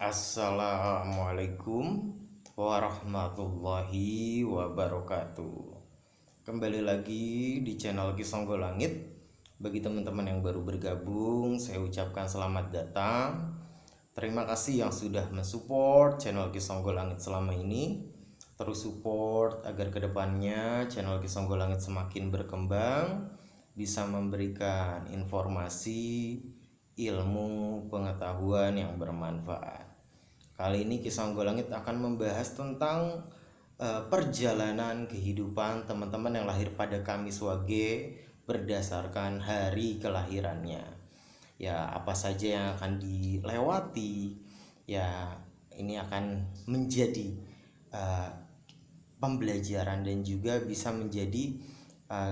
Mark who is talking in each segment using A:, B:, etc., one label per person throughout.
A: Assalamualaikum warahmatullahi wabarakatuh. Kembali lagi di channel Kisonggo Langit. Bagi teman-teman yang baru bergabung, saya ucapkan selamat datang. Terima kasih yang sudah mensupport channel Kisonggo Langit selama ini. Terus support agar kedepannya channel Kisonggo Langit semakin berkembang, bisa memberikan informasi, ilmu, pengetahuan yang bermanfaat. Kali ini Kisah Songgol Langit akan membahas tentang perjalanan kehidupan teman-teman yang lahir pada Kamis Wage berdasarkan hari kelahirannya. Ya, apa saja yang akan dilewati, ya ini akan menjadi uh, pembelajaran dan juga bisa menjadi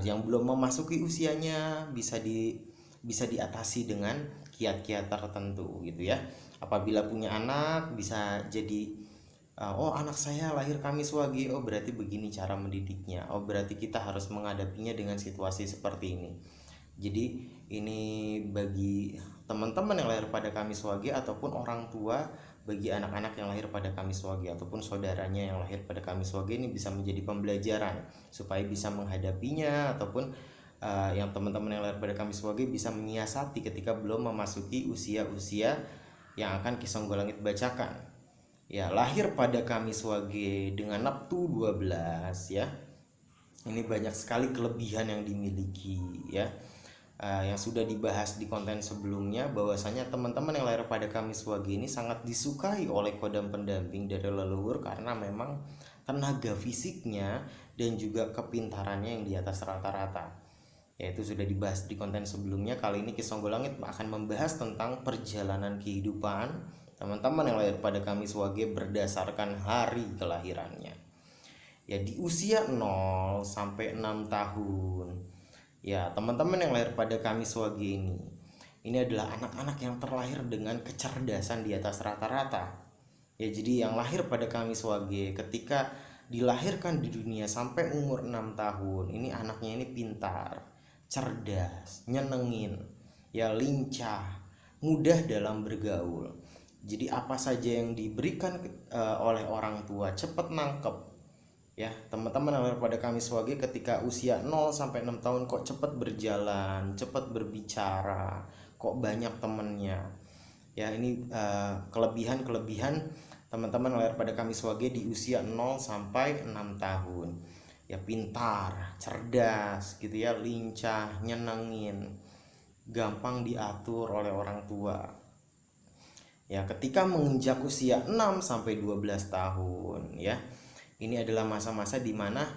A: yang belum memasuki usianya bisa diatasi dengan kiat-kiat tertentu gitu ya. Apabila punya anak bisa jadi oh, anak saya lahir Kamis Wage, oh berarti begini cara mendidiknya, oh berarti kita harus menghadapinya dengan situasi seperti ini. Jadi ini bagi teman-teman yang lahir pada Kamis Wage ataupun orang tua bagi anak-anak yang lahir pada Kamis Wage ataupun saudaranya yang lahir pada Kamis Wage, ini bisa menjadi pembelajaran supaya bisa menghadapinya ataupun yang teman-teman yang lahir pada Kamis Wage bisa menyiasati ketika belum memasuki usia-usia yang akan Kisonggo Langit bacakan. Ya, lahir pada Kamis Wage dengan Neptu 12 ya. Ini banyak sekali kelebihan yang dimiliki ya. Yang sudah dibahas di konten sebelumnya, bahwasanya teman-teman yang lahir pada Kamis Wage ini sangat disukai oleh kodam pendamping dari leluhur karena memang tenaga fisiknya dan juga kepintarannya yang di atas rata-rata. Yaitu sudah dibahas di konten sebelumnya. Kali ini Kisonggo Langit akan membahas tentang perjalanan kehidupan teman-teman yang lahir pada Kamis Wage berdasarkan hari kelahirannya. Ya, di usia 0 sampai 6 tahun. Ya, teman-teman yang lahir pada Kamis Wage ini adalah anak-anak yang terlahir dengan kecerdasan di atas rata-rata. Ya, jadi yang lahir pada Kamis Wage ketika dilahirkan di dunia sampai umur 6 tahun, ini anaknya ini pintar, cerdas, nyenengin, ya lincah, mudah dalam bergaul. Jadi apa saja yang diberikan oleh orang tua cepat nangkep. Ya, teman-teman yang lahir pada Kamis Wage ketika usia 0 sampai 6 tahun kok cepat berjalan, cepat berbicara, kok banyak temennya. Ya, ini kelebihan-kelebihan teman-teman yang lahir pada Kamis Wage di usia 0 sampai 6 tahun. Ya, pintar, cerdas gitu ya, lincah, nyenengin, gampang diatur oleh orang tua. Ya, ketika menginjak usia 6 sampai 12 tahun ya, ini adalah masa-masa di mana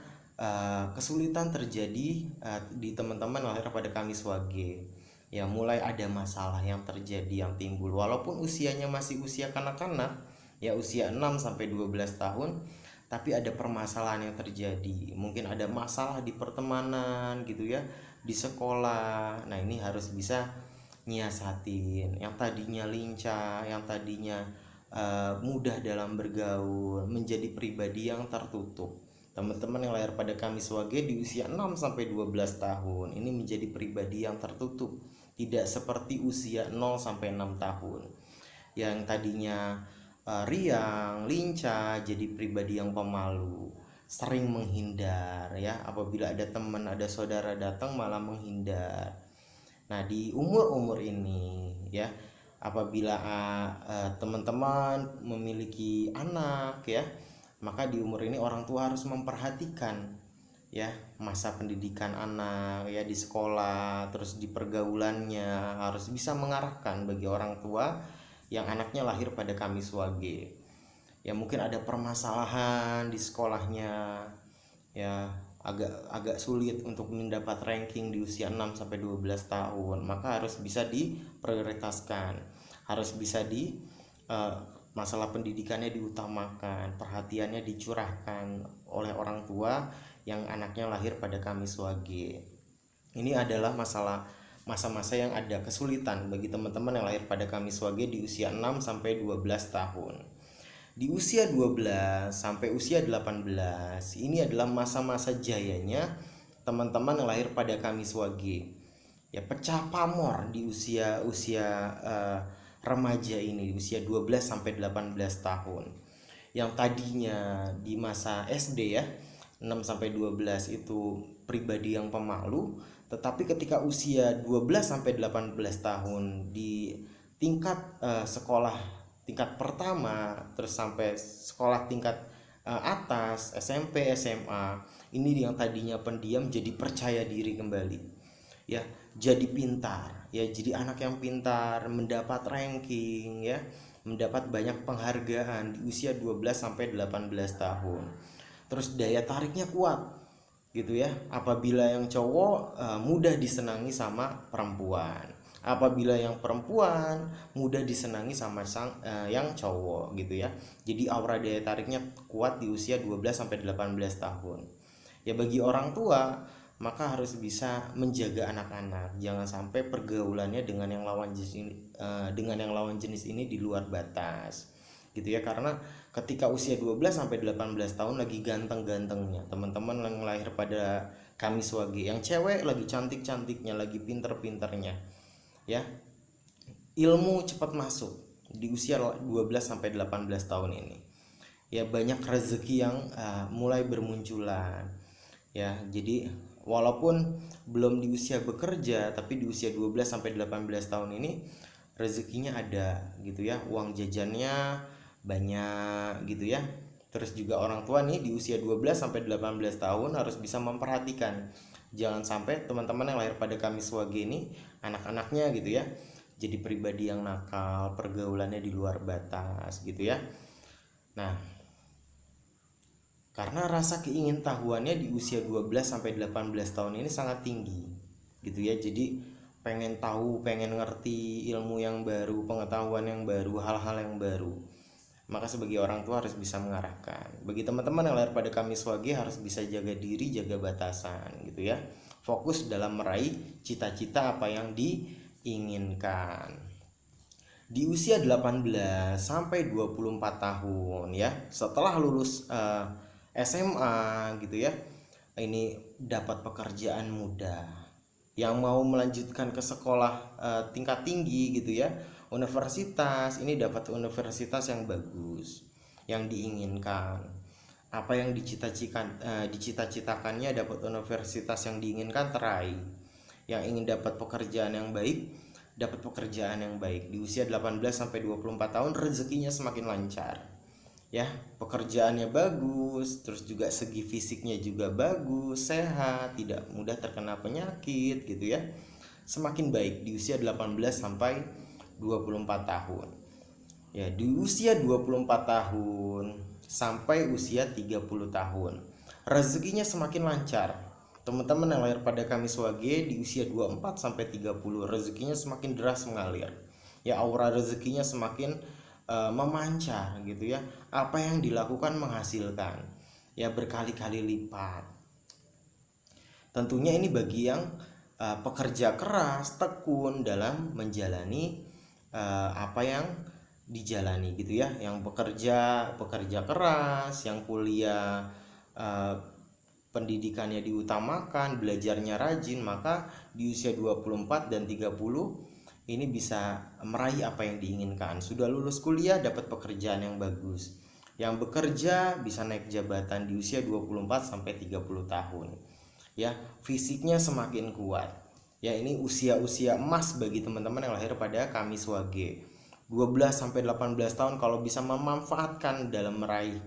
A: kesulitan terjadi di teman-teman lahir pada Kamis Wage. Ya, mulai ada masalah yang terjadi, yang timbul walaupun usianya masih usia kanak-kanak, ya usia 6 sampai 12 tahun, tapi ada permasalahan yang terjadi. Mungkin ada masalah di pertemanan gitu ya, di sekolah. Nah, ini harus bisa nyiasatin. Yang tadinya lincah, yang tadinya mudah dalam bergaul, menjadi pribadi yang tertutup. Teman-teman yang lahir pada Kamis Wage di usia 6 sampai 12 tahun ini menjadi pribadi yang tertutup, tidak seperti usia 0 sampai 6 tahun yang tadinya riang, lincah, jadi pribadi yang pemalu, sering menghindar ya, apabila ada teman, ada saudara datang malah menghindar. Nah, di umur-umur ini ya, apabila teman-teman memiliki anak ya, maka di umur ini orang tua harus memperhatikan ya masa pendidikan anak ya, di sekolah, terus di pergaulannya harus bisa mengarahkan bagi orang tua yang anaknya lahir pada Kamis Wage. Ya, mungkin ada permasalahan di sekolahnya ya, agak sulit untuk mendapat ranking di usia 6 sampai 12 tahun, maka harus bisa diprioritaskan, harus bisa masalah pendidikannya diutamakan, perhatiannya dicurahkan oleh orang tua yang anaknya lahir pada Kamis Wage. Ini adalah masa-masa yang ada kesulitan bagi teman-teman yang lahir pada Kamis Wage di usia 6 sampai 12 tahun. Di usia 12 sampai usia 18 ini adalah masa-masa jayanya teman-teman yang lahir pada Kamis Wage. Ya, pecah pamor di usia remaja ini di usia 12 sampai 18 tahun. Yang tadinya di masa SD ya, 6 sampai 12 itu pribadi yang pemalu, tetapi ketika usia 12 sampai 18 tahun di tingkat sekolah tingkat pertama, terus sampai sekolah tingkat atas, SMP, SMA, ini yang tadinya pendiam jadi percaya diri kembali. Ya, jadi pintar, ya jadi anak yang pintar, mendapat ranking ya, mendapat banyak penghargaan di usia 12 sampai 18 tahun. Terus daya tariknya kuat gitu ya. Apabila yang cowok mudah disenangi sama perempuan. Apabila yang perempuan mudah disenangi sama yang cowok gitu ya. Jadi aura daya tariknya kuat di usia 12 sampai 18 tahun. Ya bagi orang tua maka harus bisa menjaga anak-anak, jangan sampai pergaulannya dengan yang lawan jenis ini di luar batas gitu ya. Karena ketika usia 12 sampai 18 tahun lagi ganteng-gantengnya, teman-teman yang lahir pada Kamis Wage, yang cewek lagi cantik-cantiknya, lagi pinter-pinternya ya, ilmu cepat masuk di usia 12 sampai 18 tahun ini. Ya banyak rezeki yang mulai bermunculan ya. Jadi walaupun belum di usia bekerja, tapi di usia 12 sampai 18 tahun ini rezekinya ada gitu ya, uang jajannya banyak gitu ya. Terus juga orang tua nih di usia 12 sampai 18 tahun harus bisa memperhatikan. Jangan sampai teman-teman yang lahir pada Kamis Wage ini anak-anaknya gitu ya jadi pribadi yang nakal, pergaulannya di luar batas gitu ya. Nah, karena rasa keingintahuannya di usia 12 sampai 18 tahun ini sangat tinggi gitu ya. Jadi pengen tahu, pengen ngerti ilmu yang baru, pengetahuan yang baru, hal-hal yang baru. Maka sebagai orang tua harus bisa mengarahkan. Bagi teman-teman yang lahir pada Kamis Wage harus bisa jaga diri, jaga batasan gitu ya. Fokus dalam meraih cita-cita apa yang diinginkan. Di usia 18 sampai 24 tahun ya, setelah lulus SMA gitu ya, ini dapat pekerjaan mudah. Yang mau melanjutkan ke sekolah tingkat tinggi gitu ya, universitas, ini dapat universitas yang bagus, yang diinginkan. Apa yang dicita-citakannya dapat universitas yang diinginkan teraih. Yang ingin dapat pekerjaan yang baik, dapat pekerjaan yang baik. Di usia 18 sampai 24 tahun rezekinya semakin lancar. Ya, pekerjaannya bagus, terus juga segi fisiknya juga bagus, sehat, tidak mudah terkena penyakit gitu ya. Semakin baik di usia 18 sampai 24 tahun. Ya, di usia 24 tahun sampai usia 30 tahun. Rezekinya semakin lancar. Teman-teman yang lahir pada Kamis Wage di usia 24 sampai 30 rezekinya semakin deras mengalir. Ya, aura rezekinya semakin memancar gitu ya. Apa yang dilakukan menghasilkan ya berkali-kali lipat. Tentunya ini bagi yang pekerja keras, tekun dalam menjalani apa yang dijalani gitu ya. Yang pekerja keras, yang kuliah pendidikannya diutamakan, belajarnya rajin, maka di usia 24 dan 30 ini bisa meraih apa yang diinginkan. Sudah lulus kuliah dapat pekerjaan yang bagus. Yang bekerja bisa naik jabatan di usia 24 sampai 30 tahun. Ya, fisiknya semakin kuat. Ya, ini usia-usia emas bagi teman-teman yang lahir pada Kamis Wage. 12 sampai 18 tahun kalau bisa memanfaatkan dalam meraih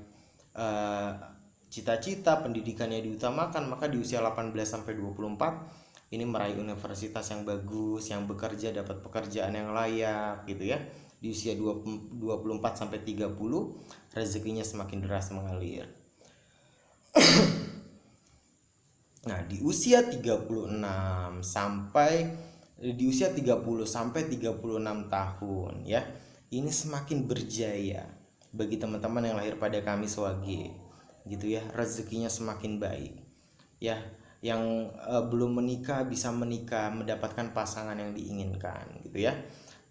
A: cita-cita, pendidikannya diutamakan, maka di usia 18 sampai 24 ini meraih universitas yang bagus, yang bekerja dapat pekerjaan yang layak gitu ya. Di usia 24 sampai 30 rezekinya semakin deras mengalir. Nah, di usia 36 sampai 36 tahun ya. Ini semakin berjaya bagi teman-teman yang lahir pada Kamis Wage gitu ya. Rezekinya semakin baik. Ya, yang belum menikah bisa menikah, mendapatkan pasangan yang diinginkan gitu ya.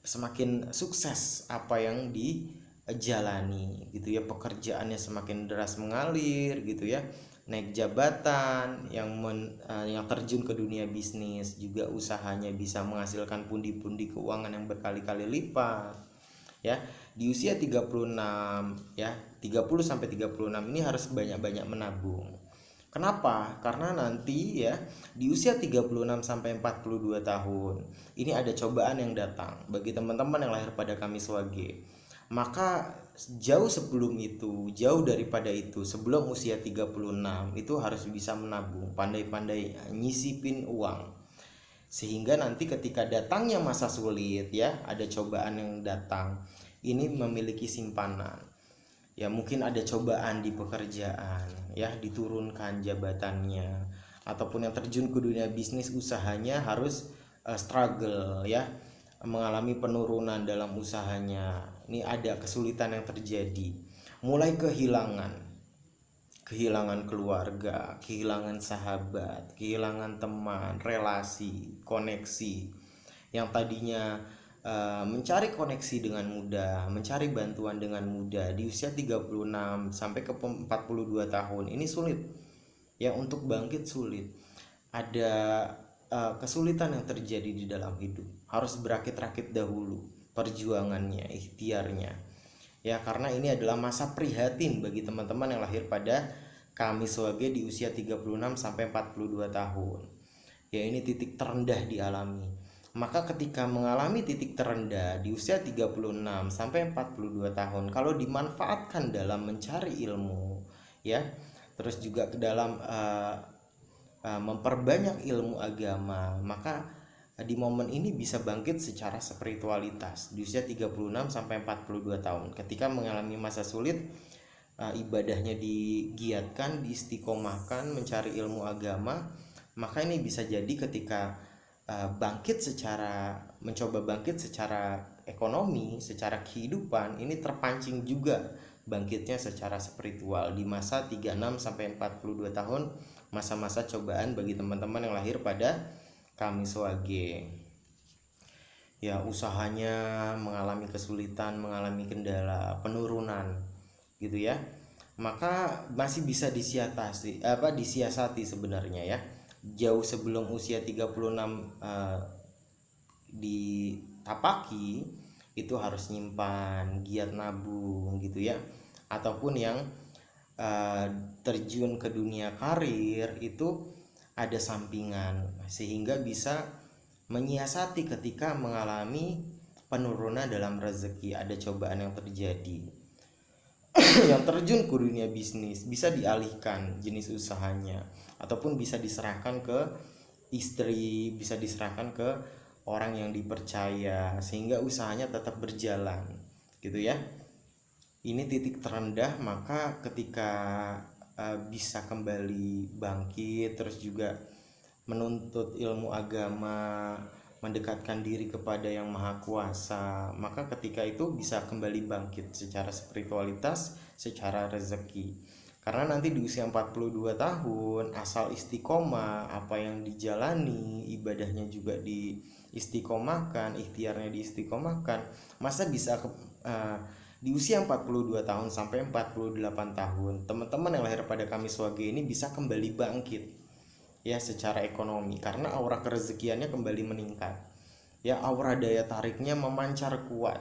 A: Semakin sukses apa yang dijalani gitu ya. Pekerjaannya semakin deras mengalir gitu ya. Naik jabatan, yang terjun ke dunia bisnis, juga usahanya bisa menghasilkan pundi-pundi keuangan yang berkali-kali lipat. ya. Di usia 36 ya, 30 sampai 36 ini harus banyak-banyak menabung. Kenapa? Karena nanti ya di usia 36 sampai 42 tahun ini ada cobaan yang datang bagi teman-teman yang lahir pada Kamis Wage. Maka jauh sebelum itu, jauh daripada itu, sebelum usia 36 itu harus bisa menabung, pandai-pandai nyisipin uang. Sehingga nanti ketika datangnya masa sulit ya, ada cobaan yang datang, ini memiliki simpanan. Ya mungkin ada cobaan di pekerjaan ya, diturunkan jabatannya, ataupun yang terjun ke dunia bisnis usahanya harus struggle ya, mengalami penurunan dalam usahanya. Ini ada kesulitan yang terjadi, mulai kehilangan keluarga, kehilangan sahabat, kehilangan teman, relasi, koneksi yang tadinya mencari koneksi dengan mudah, mencari bantuan dengan mudah di usia 36 sampai ke 42 tahun ini sulit. Ya untuk bangkit sulit. Ada kesulitan yang terjadi di dalam hidup. Harus berakit-rakit dahulu perjuangannya, ikhtiarnya. Ya karena ini adalah masa prihatin bagi teman-teman yang lahir pada Kamis Wage di usia 36 sampai 42 tahun. Ya ini titik terendah dialami. Maka ketika mengalami titik terendah di usia 36 sampai 42 tahun, kalau dimanfaatkan dalam mencari ilmu ya, terus juga ke dalam memperbanyak ilmu agama, maka di momen ini bisa bangkit secara spiritualitas di usia 36 sampai 42 tahun. Ketika mengalami masa sulit, ibadahnya digiatkan, diistiqomahkan, mencari ilmu agama, maka ini bisa jadi ketika mencoba bangkit secara ekonomi, secara kehidupan, ini terpancing juga bangkitnya secara spiritual di masa 36 sampai 42 tahun, masa-masa cobaan bagi teman-teman yang lahir pada Kamis Wage. Ya usahanya mengalami kesulitan, mengalami kendala, penurunan gitu ya. Maka masih bisa disiasati sebenarnya ya. Jauh sebelum usia 36 ditapaki itu harus nyimpan, giat nabung gitu ya. Ataupun yang terjun ke dunia karir itu ada sampingan sehingga bisa menyiasati ketika mengalami penurunan dalam rezeki, ada cobaan yang terjadi. Yang terjun ke dunia bisnis bisa dialihkan jenis usahanya, ataupun bisa diserahkan ke istri, bisa diserahkan ke orang yang dipercaya sehingga usahanya tetap berjalan gitu ya. Ini titik terendah, maka ketika bisa kembali bangkit, terus juga menuntut ilmu agama, mendekatkan diri kepada Yang Maha Kuasa, maka ketika itu bisa kembali bangkit secara spiritualitas, secara rezeki. Karena nanti di usia 42 tahun asal istiqomah, apa yang dijalani, ibadahnya juga diistiqomahkan, ikhtiarnya diistiqomahkan, masa bisa di usia 42 tahun sampai 48 tahun teman-teman yang lahir pada Kamis Wage ini bisa kembali bangkit ya secara ekonomi, karena aura kerezekiannya kembali meningkat ya, aura daya tariknya memancar kuat.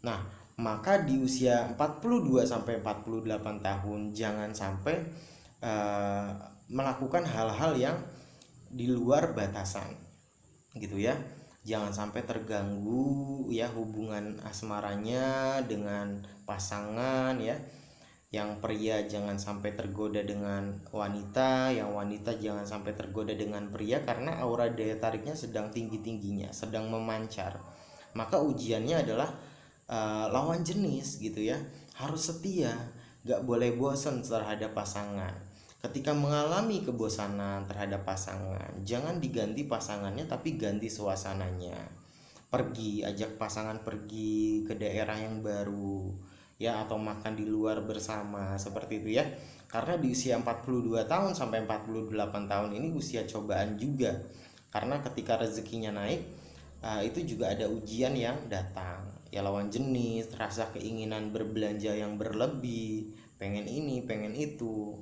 A: Nah maka di usia 42 sampai 48 tahun jangan sampai melakukan hal-hal yang di luar batasan gitu ya. Jangan sampai terganggu ya hubungan asmaranya dengan pasangan ya. Yang pria jangan sampai tergoda dengan wanita, yang wanita jangan sampai tergoda dengan pria, karena aura daya tariknya sedang tinggi-tingginya, sedang memancar. Maka ujiannya adalah lawan jenis gitu ya, harus setia, gak boleh bosan terhadap pasangan. Ketika mengalami kebosanan terhadap pasangan, jangan diganti pasangannya tapi ganti suasananya. Pergi, ajak pasangan pergi ke daerah yang baru ya, atau makan di luar bersama seperti itu ya. Karena di usia 42 tahun sampai 48 tahun ini usia cobaan juga, karena ketika rezekinya naik itu juga ada ujian yang datang ya, lawan jenis, rasa keinginan berbelanja yang berlebih, pengen ini pengen itu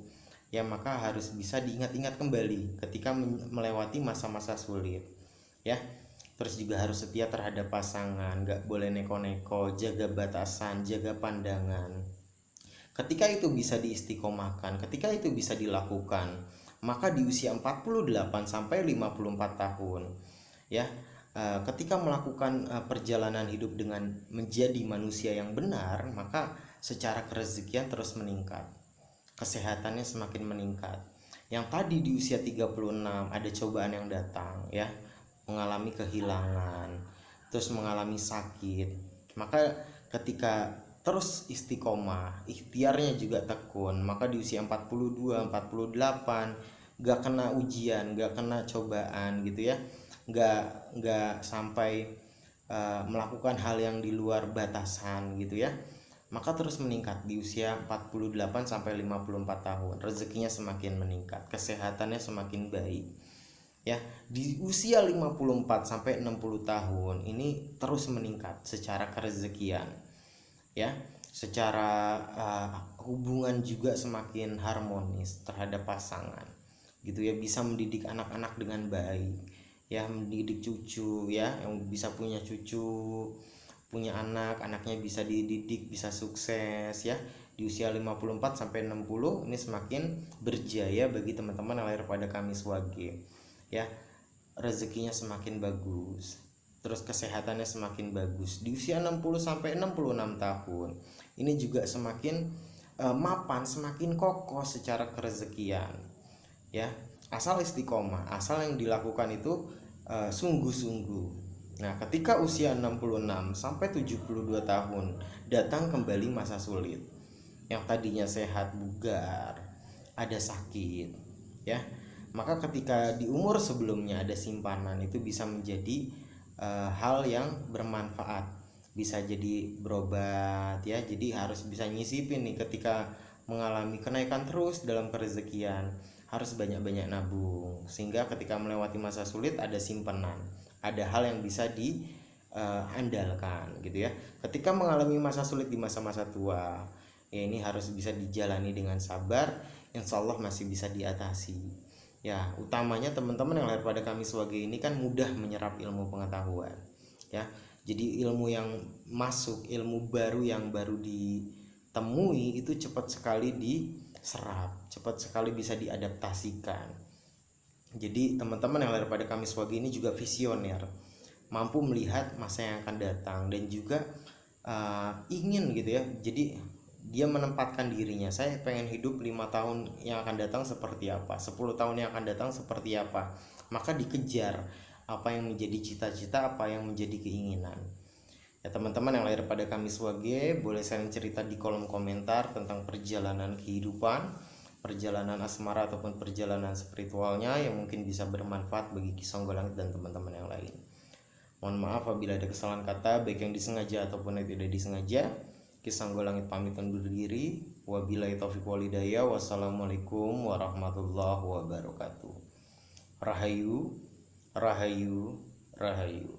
A: ya. Maka harus bisa diingat-ingat kembali ketika melewati masa-masa sulit ya. Terus juga harus setia terhadap pasangan, gak boleh neko-neko, jaga batasan, jaga pandangan. Ketika itu bisa diistiqomahkan, ketika itu bisa dilakukan, maka di usia 48 sampai 54 tahun ya, ketika melakukan perjalanan hidup dengan menjadi manusia yang benar, maka secara kerezekian terus meningkat, kesehatannya semakin meningkat. Yang tadi di usia 36 ada cobaan yang datang ya, mengalami kehilangan, terus mengalami sakit, maka ketika terus istiqomah, ikhtiarnya juga tekun, maka di usia 42, 48 gak kena ujian, gak kena cobaan gitu ya, gak sampai melakukan hal yang di luar batasan gitu ya, maka terus meningkat di usia 48 sampai 54 tahun, rezekinya semakin meningkat, kesehatannya semakin baik ya. Di usia 54 sampai 60 tahun ini terus meningkat secara kerezekian ya, secara hubungan juga semakin harmonis terhadap pasangan gitu ya, bisa mendidik anak-anak dengan baik ya, mendidik cucu ya, yang bisa punya cucu, punya anak, anaknya bisa dididik, bisa sukses ya. Di usia 54 sampai 60 ini semakin berjaya bagi teman-teman yang lahir pada Kamis Wage ya, rezekinya semakin bagus, terus kesehatannya semakin bagus. Di usia 60 sampai 66 tahun ini juga semakin mapan, semakin kokoh secara kerezekian ya, asal istiqomah, asal yang dilakukan itu sungguh-sungguh. Nah, ketika usia 66 sampai 72 tahun datang kembali masa sulit. Yang tadinya sehat bugar, ada sakit, ya. Maka ketika di umur sebelumnya ada simpanan, itu bisa menjadi hal yang bermanfaat. Bisa jadi berobat ya. Jadi harus bisa nyisipin nih ketika mengalami kenaikan terus dalam kerezekian. Harus banyak-banyak nabung sehingga ketika melewati masa sulit ada simpanan, ada hal yang bisa diandalkan gitu ya. Ketika mengalami masa sulit di masa-masa tua ya, ini harus bisa dijalani dengan sabar, insya Allah masih bisa diatasi ya. Utamanya teman-teman yang lahir pada Kamis Wage ini kan mudah menyerap ilmu pengetahuan ya. Jadi ilmu yang masuk, ilmu baru yang baru ditemui itu cepat sekali diserap, cepat sekali bisa diadaptasikan. Jadi teman-teman yang lahir pada Kamis Wage ini juga visioner, mampu melihat masa yang akan datang dan juga ingin gitu ya. Jadi dia menempatkan dirinya, saya pengen hidup 5 tahun yang akan datang seperti apa, 10 tahun yang akan datang seperti apa. Maka dikejar apa yang menjadi cita-cita, apa yang menjadi keinginan. Ya teman-teman yang lahir pada Kamis Wage, boleh sharing cerita di kolom komentar tentang perjalanan kehidupan, perjalanan asmara ataupun perjalanan spiritualnya yang mungkin bisa bermanfaat bagi Kisonggo Langit dan teman-teman yang lain. Mohon maaf apabila ada kesalahan kata, baik yang disengaja ataupun yang tidak disengaja. Kisonggo Langit pamit undur diri. Wabillahi taufiq wal hidayah. Wassalamualaikum warahmatullahi wabarakatuh. Rahayu, rahayu, rahayu.